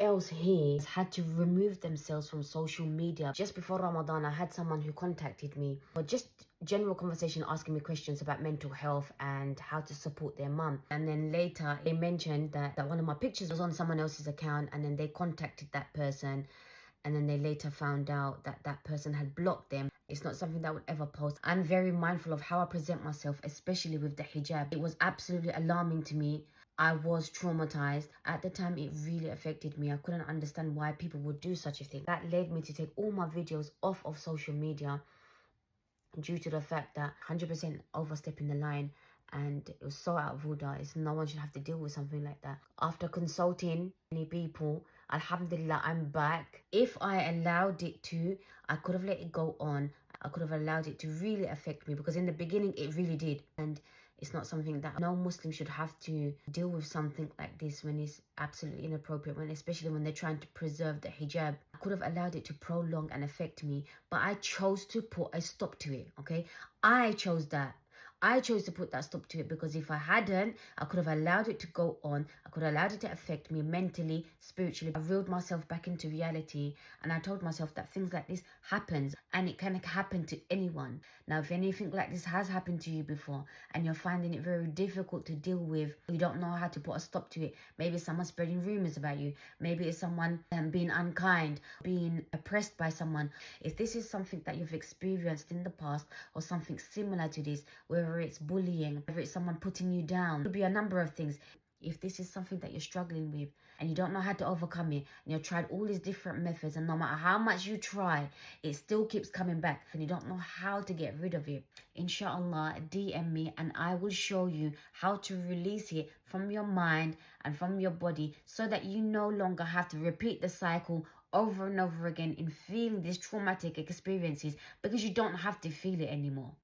else here has had to remove themselves from social media. Just before Ramadan, I had someone who contacted me for just general conversation, asking me questions about mental health and how to support their mum. And then later they mentioned that one of my pictures was on someone else's account, and then they contacted that person, and then they later found out that that person had blocked them. It's not something that I would ever post. I'm very mindful of how I present myself, especially with the hijab. It was absolutely alarming to me. I was traumatized. At the time, it really affected me. I couldn't understand why people would do such a thing. That led me to take all my videos off of social media due to the fact that 100% overstepping the line, and it was so out of order. No one should have to deal with something like that. After consulting many people, alhamdulillah, I'm back. If I allowed it to, I could have let it go on. I could have allowed it to really affect me, because in the beginning it really did. And it's not something that no Muslim should have to deal with, something like this, when it's absolutely inappropriate, especially when they're trying to preserve the hijab. I could have allowed it to prolong and affect me, but I chose to put a stop to it, okay? I chose that. I chose to put that stop to it, because if I hadn't, I could have allowed it to go on. I could have allowed it to affect me mentally, spiritually. I reeled myself back into reality, and I told myself that things like this happens, and it can happen to anyone. Now, if anything like this has happened to you before and you're finding it very difficult to deal with, you don't know how to put a stop to it. Maybe someone's spreading rumors about you. Maybe it's someone being unkind, being oppressed by someone. If this is something that you've experienced in the past, or something similar to this, whether it's bullying, whether it's someone putting you down, it could be a number of things. If this is something that you're struggling with and you don't know how to overcome it, and you've tried all these different methods, and no matter how much you try, it still keeps coming back, and you don't know how to get rid of it, inshallah, DM me and I will show you how to release it from your mind and from your body, so that you no longer have to repeat the cycle over and over again in feeling these traumatic experiences, because you don't have to feel it anymore.